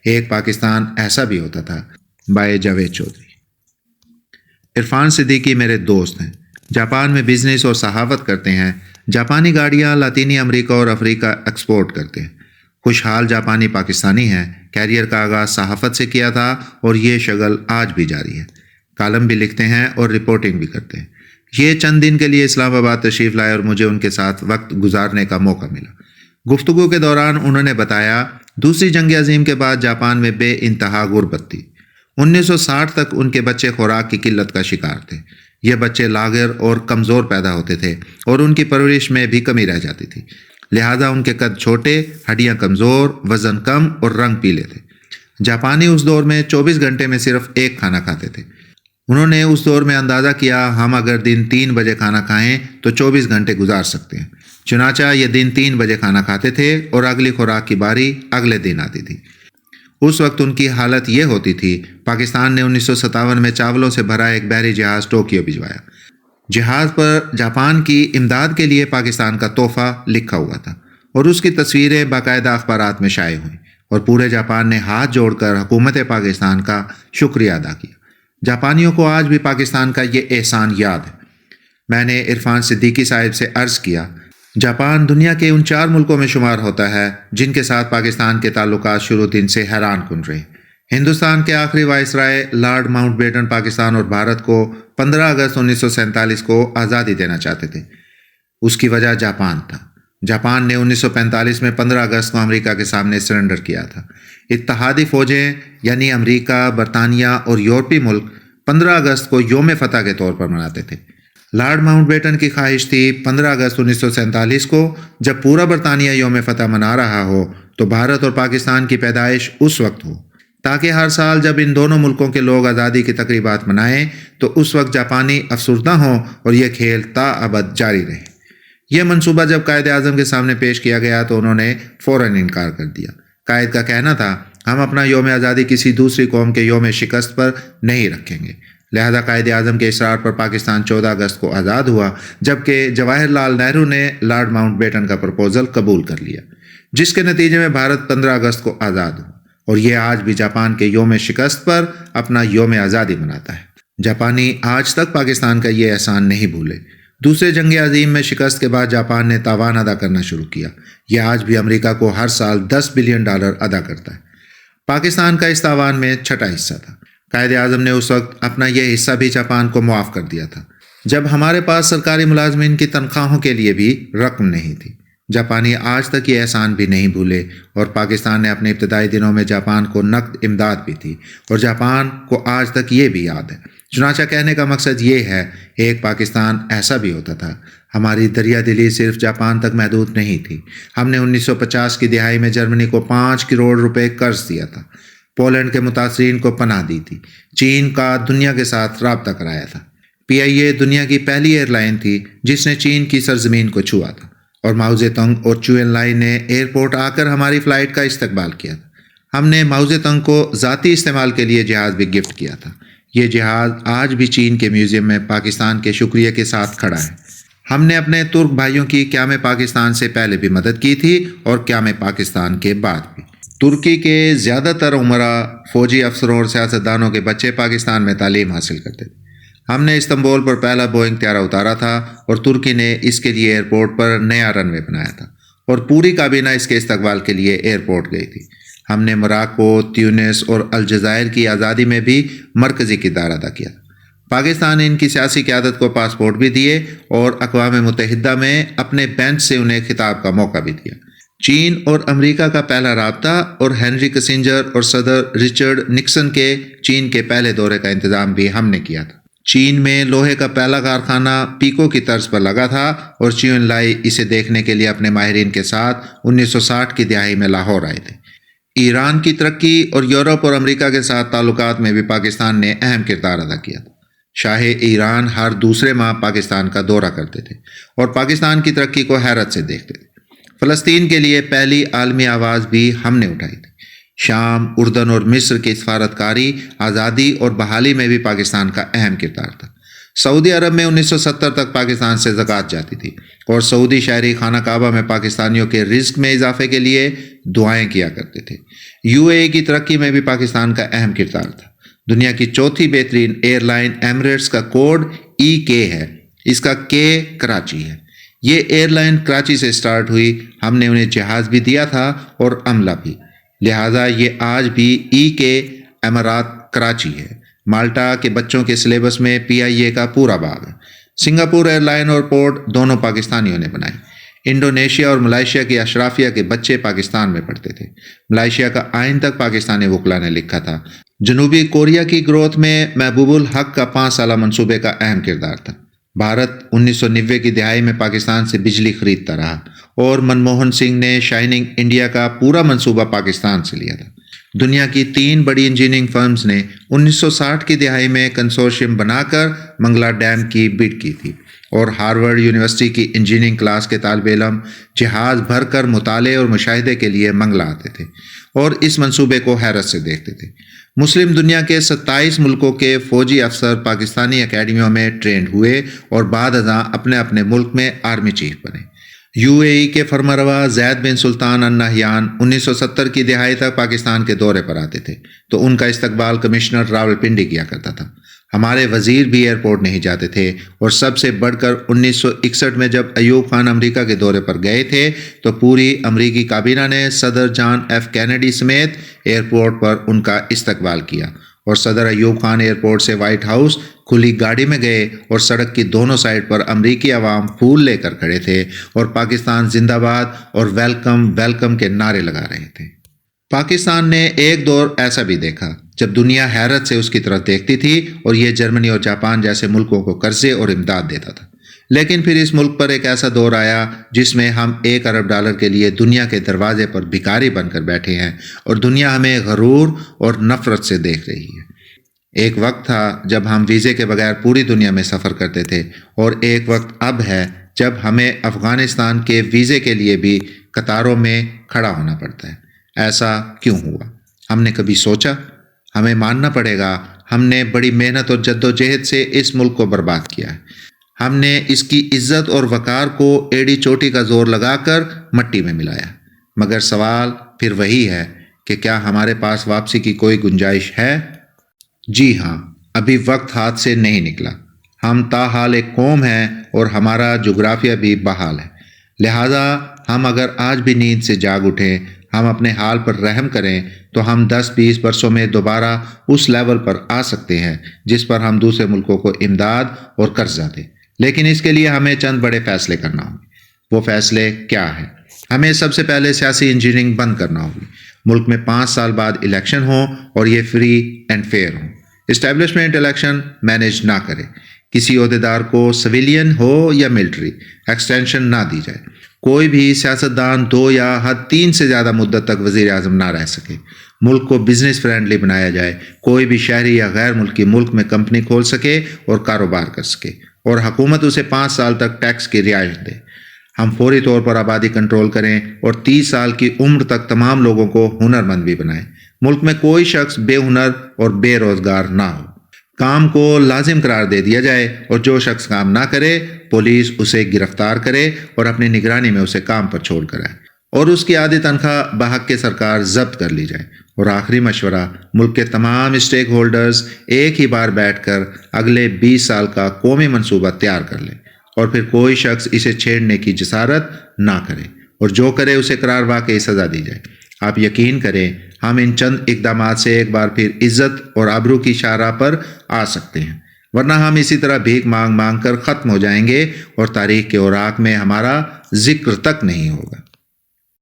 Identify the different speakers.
Speaker 1: ایک پاکستان ایسا بھی ہوتا تھا، بائے جاوید چودھری۔ عرفان صدیقی میرے دوست ہیں، جاپان میں بزنس اور صحافت کرتے ہیں۔ جاپانی گاڑیاں لاطینی امریکہ اور افریقہ ایکسپورٹ کرتے ہیں۔ خوشحال جاپانی پاکستانی ہیں، کیریئر کا آغاز صحافت سے کیا تھا اور یہ شغل آج بھی جاری ہے۔ کالم بھی لکھتے ہیں اور رپورٹنگ بھی کرتے ہیں۔ یہ چند دن کے لیے اسلام آباد تشریف لائے اور مجھے ان کے ساتھ وقت گزارنے کا موقع ملا۔ گفتگو کے دوران انہوں نے بتایا، دوسری جنگ عظیم کے بعد جاپان میں بے انتہا غربت تھی۔ 1960 تک ان کے بچے خوراک کی قلت کا شکار تھے۔ یہ بچے لاغر اور کمزور پیدا ہوتے تھے اور ان کی پرورش میں بھی کمی رہ جاتی تھی، لہذا ان کے قد چھوٹے، ہڈیاں کمزور، وزن کم اور رنگ پیلے تھے۔ جاپانی اس دور میں 24 گھنٹے میں صرف ایک کھانا کھاتے تھے۔ انہوں نے اس دور میں اندازہ کیا، ہم اگر دن 3 بجے کھانا کھائیں تو 24 گھنٹے گزار سکتے ہیں۔ چنانچہ یہ دن 3 بجے کھانا کھاتے تھے اور اگلی خوراک کی باری اگلے دن آتی تھی۔ اس وقت ان کی حالت یہ ہوتی تھی، پاکستان نے 1957 میں چاولوں سے بھرا ایک بحری جہاز ٹوکیو بھجوایا۔ جہاز پر جاپان کی امداد کے لیے پاکستان کا تحفہ لکھا ہوا تھا اور اس کی تصویریں باقاعدہ اخبارات میں شائع ہوئیں اور پورے جاپان نے ہاتھ جوڑ کر حکومت پاکستان کا شکریہ ادا کیا۔ جاپانیوں کو آج بھی پاکستان کا یہ احسان یاد ہے۔ میں نے عرفان صدیقی صاحب سے عرض کیا، جاپان دنیا کے ان 4 ملکوں میں شمار ہوتا ہے جن کے ساتھ پاکستان کے تعلقات شروع دن سے حیران کن رہے۔ ہندوستان کے آخری viceroy lord Mountbatten Pakistan اور بھارت کو 15 اگست 1947 کو آزادی دینا چاہتے تھے۔ اس کی وجہ جاپان تھا۔ جاپان نے 1945 میں 15 اگست کو امریکہ کے سامنے سرنڈر کیا تھا۔ اتحادی فوجیں یعنی امریکہ، برطانیہ اور یورپی ملک 15 اگست کو یوم فتح کے طور پر مناتے تھے۔ لارڈ ماؤنٹ بیٹن کی خواہش تھی 15 اگست 1947 کو جب پورا برطانیہ یوم فتح منا رہا ہو تو بھارت اور پاکستان کی پیدائش اس وقت ہو، تاکہ ہر سال جب ان دونوں ملکوں کے لوگ آزادی کی تقریبات منائیں تو اس وقت جاپانی افسردہ ہوں اور یہ کھیل تا ابد جاری رہے۔ یہ منصوبہ جب قائد اعظم کے سامنے پیش کیا گیا تو انہوں نے فوراً انکار کر دیا۔ قائد کا کہنا تھا، ہم اپنا یوم آزادی کسی دوسری قوم کے یوم شکست پر نہیں رکھیں گے۔ لہذا قائد اعظم کے اصرار پر پاکستان 14 اگست کو آزاد ہوا، جبکہ جواہر لال نہرو نے لارڈ ماؤنٹ بیٹن کا پرپوزل قبول کر لیا، جس کے نتیجے میں بھارت 15 اگست کو آزاد ہوا اور یہ آج بھی جاپان کے یوم شکست پر اپنا یوم آزادی مناتا ہے۔ جاپانی آج تک پاکستان کا یہ احسان نہیں بھولے۔ دوسرے جنگ عظیم میں شکست کے بعد جاپان نے تاوان ادا کرنا شروع کیا۔ یہ آج بھی امریکہ کو ہر سال $10 بلین ادا کرتا ہے۔ پاکستان کا اس تاوان میں 6واں حصہ تھا۔ قائد اعظم نے اس وقت اپنا یہ حصہ بھی جاپان کو معاف کر دیا تھا، جب ہمارے پاس سرکاری ملازمین کی تنخواہوں کے لیے بھی رقم نہیں تھی۔ جاپانی آج تک یہ احسان بھی نہیں بھولے اور پاکستان نے اپنے ابتدائی دنوں میں جاپان کو نقد امداد بھی تھی اور جاپان کو آج تک یہ بھی یاد ہے۔ چنانچہ کہنے کا مقصد یہ ہے، ایک پاکستان ایسا بھی ہوتا تھا۔ ہماری دریا دلی صرف جاپان تک محدود نہیں تھی۔ ہم نے 1950 کی دہائی میں جرمنی کو 5 کروڑ روپے قرض دیا تھا، پولینڈ کے متاثرین کو پناہ دی تھی، چین کا دنیا کے ساتھ رابطہ کرایا تھا۔ PIA دنیا کی پہلی ایئر لائن تھی جس نے چین کی سرزمین کو چھوا تھا اور ماؤ زے تونگ اور چو این لائی نے ایئرپورٹ آ کر ہماری فلائٹ کا استقبال کیا تھا۔ ہم نے ماؤ زے تونگ کو ذاتی استعمال کے لیے جہاز بھی گفٹ کیا تھا۔ یہ جہاز آج بھی چین کے میوزیم میں پاکستان کے شکریہ کے ساتھ کھڑا ہے۔ ہم نے اپنے ترک بھائیوں کی قیام پاکستان سے پہلے بھی مدد کی تھی اور قیام پاکستان کے بعد بھی۔ ترکی کے زیادہ تر عمرا، فوجی افسروں اور سیاستدانوں کے بچے پاکستان میں تعلیم حاصل کرتے تھے۔ ہم نے استنبول پر پہلا بوئنگ طیارہ اتارا تھا اور ترکی نے اس کے لیے ایئرپورٹ پر نیا رن وے بنایا تھا اور پوری کابینہ اس کے استقبال کے لیے ایئرپورٹ گئی تھی۔ ہم نے موراکو، تیونس اور الجزائر کی آزادی میں بھی مرکزی کردار ادا کیا۔ پاکستان نے ان کی سیاسی قیادت کو پاسپورٹ بھی دیے اور اقوام متحدہ میں اپنے بینچ سے انہیں خطاب کا موقع بھی دیا۔ چین اور امریکہ کا پہلا رابطہ اور ہنری کسنجر اور صدر رچرڈ نکسن کے چین کے پہلے دورے کا انتظام بھی ہم نے کیا تھا۔ چین میں لوہے کا پہلا کارخانہ پیکو کی طرز پر لگا تھا اور چو این لائی اسے دیکھنے کے لیے اپنے ماہرین کے ساتھ 1960 کی دہائی میں لاہور آئے تھے۔ ایران کی ترقی اور یورپ اور امریکہ کے ساتھ تعلقات میں بھی پاکستان نے اہم کردار ادا کیا تھا۔ شاہ ایران ہر دوسرے ماہ پاکستان کا دورہ کرتے تھے اور پاکستان کی ترقی کو حیرت سے دیکھتے تھے۔ فلسطین کے لیے پہلی عالمی آواز بھی ہم نے اٹھائی تھی۔ شام، اردن اور مصر کی سفارتکاری، آزادی اور بحالی میں بھی پاکستان کا اہم کردار تھا۔ سعودی عرب میں 1970 تک پاکستان سے زکوٰۃ جاتی تھی اور سعودی شہری خانہ کعبہ میں پاکستانیوں کے رزق میں اضافے کے لیے دعائیں کیا کرتے تھے۔ UAE کی ترقی میں بھی پاکستان کا اہم کردار تھا۔ دنیا کی چوتھی بہترین ایئر لائن ایمریٹس کا کوڈ EK ہے، اس کا K کراچی ہے۔ یہ ایئر لائن کراچی سے سٹارٹ ہوئی، ہم نے انہیں جہاز بھی دیا تھا اور عملہ بھی، لہٰذا یہ آج بھی EK امارات کراچی ہے۔ مالٹا کے بچوں کے سلیبس میں PIA کا پورا باب ہے۔ سنگاپور ایئر لائن اور پورٹ دونوں پاکستانیوں نے بنائے۔ انڈونیشیا اور ملائیشیا کے اشرافیہ کے بچے پاکستان میں پڑھتے تھے۔ ملائیشیا کا آئین تک پاکستانی وکلا نے لکھا تھا۔ جنوبی کوریا کی گروتھ میں محبوب الحق کا 5 سالہ منصوبے کا اہم کردار تھا۔ بھارت 1990 کی دہائی میں پاکستان سے بجلی خریدتا رہا اور منموہن سنگھ نے شائننگ انڈیا کا پورا منصوبہ پاکستان سے لیا تھا۔ دنیا کی 3 بڑی انجینئرنگ فرمز نے 1960 کی دہائی میں کنسورشیم بنا کر منگلا ڈیم کی بڈ کی تھی اور ہارورڈ یونیورسٹی کی انجینئرنگ کلاس کے طالب علم جہاز بھر کر مطالعے اور مشاہدے کے لیے منگلا آتے تھے اور اس منصوبے کو حیرت سے دیکھتے تھے۔ مسلم دنیا کے 27 ملکوں کے فوجی افسر پاکستانی اکیڈمیوں میں ٹرینڈ ہوئے اور بعد ازاں اپنے اپنے ملک میں آرمی چیف بنے۔ UAE کے فرمانروا زید بن سلطان النہیان 1970 کی دہائی تک پاکستان کے دورے پر آتے تھے تو ان کا استقبال کمشنر راولپنڈی کیا کرتا تھا۔ ہمارے وزیر بھی ایئرپورٹ نہیں جاتے تھے اور سب سے بڑھ کر 1961 میں جب ایوب خان امریکہ کے دورے پر گئے تھے تو پوری امریکی کابینہ نے صدر جان F کینیڈی سمیت ایئرپورٹ پر ان کا استقبال کیا اور صدر ایوب خان ایئرپورٹ سے وائٹ ہاؤس کھلی گاڑی میں گئے اور سڑک کی دونوں سائڈ پر امریکی عوام پھول لے کر کھڑے تھے اور پاکستان زندہ باد اور ویلکم ویلکم کے نعرے لگا رہے تھے۔ پاکستان نے ایک دور ایسا بھی دیکھا جب دنیا حیرت سے اس کی طرف دیکھتی تھی اور یہ جرمنی اور جاپان جیسے ملکوں کو قرضے اور امداد دیتا تھا، لیکن پھر اس ملک پر ایک ایسا دور آیا جس میں ہم $1 ارب کے لیے دنیا کے دروازے پر بھکاری بن کر بیٹھے ہیں اور دنیا ہمیں غرور اور نفرت سے دیکھ رہی ہے۔ ایک وقت تھا جب ہم ویزے کے بغیر پوری دنیا میں سفر کرتے تھے اور ایک وقت اب ہے جب ہمیں افغانستان کے ویزے کے لیے بھی قطاروں میں کھڑا ہونا پڑتا ہے۔ ایسا کیوں ہوا؟ ہم نے کبھی سوچا؟ ہمیں ماننا پڑے گا ہم نے بڑی محنت اور جد و جہد سے اس ملک کو برباد کیا ہے۔ ہم نے اس کی عزت اور وقار کو ایڑی چوٹی کا زور لگا کر مٹی میں ملایا، مگر سوال پھر وہی ہے کہ کیا ہمارے پاس واپسی کی کوئی گنجائش ہے؟ جی ہاں، ابھی وقت ہاتھ سے نہیں نکلا۔ ہم تاحال ایک قوم ہیں اور ہمارا جغرافیہ بھی بحال ہے، لہٰذا ہم اگر آج بھی نیند سے جاگ اٹھیں، ہم اپنے حال پر رحم کریں تو ہم 10-20 برسوں میں دوبارہ اس لیول پر آ سکتے ہیں جس پر ہم دوسرے ملکوں کو امداد اور قرضہ دیں، لیکن اس کے لیے ہمیں چند بڑے فیصلے کرنا ہوں گے۔ وہ فیصلے کیا ہیں؟ ہمیں سب سے پہلے سیاسی انجینئرنگ بند کرنا ہوگی۔ ملک میں 5 سال بعد الیکشن ہوں اور یہ فری اینڈ فیئر ہوں۔ اسٹیبلشمنٹ الیکشن مینیج نہ کرے، کسی عہدیدار کو سویلین ہو یا ملٹری ایکسٹینشن نہ دی جائے، کوئی بھی سیاستدان 2 یا حد 3 سے زیادہ مدت تک وزیر اعظم نہ رہ سکے، ملک کو بزنس فرینڈلی بنایا جائے، کوئی بھی شہری یا غیر ملکی ملک میں کمپنی کھول سکے اور کاروبار کر سکے اور حکومت اسے 5 سال تک ٹیکس کی رعایت دے۔ ہم فوری طور پر آبادی کنٹرول کریں اور 30 سال کی عمر تک تمام لوگوں کو ہنرمند بھی بنائیں۔ ملک میں کوئی شخص بے ہنر اور بے روزگار نہ ہو، کام کو لازم قرار دے دیا جائے اور جو شخص کام نہ کرے پولیس اسے گرفتار کرے اور اپنی نگرانی میں اسے کام پر چھوڑ کر آئے اور اس کی آدھی تنخواہ بحق کے سرکار ضبط کر لی جائے۔ اور آخری مشورہ، ملک کے تمام اسٹیک ہولڈرز ایک ہی بار بیٹھ کر اگلے 20 سال کا قومی منصوبہ تیار کر لیں اور پھر کوئی شخص اسے چھیڑنے کی جسارت نہ کرے اور جو کرے اسے قرار واقعی سزا دی جائے۔ آپ یقین کریں ہم ان چند اقدامات سے ایک بار پھر عزت اور آبرو کی شاہراہ پر آ سکتے ہیں، ورنہ ہم اسی طرح بھیک مانگ مانگ کر ختم ہو جائیں گے اور تاریخ کے اوراق میں ہمارا ذکر تک نہیں ہوگا۔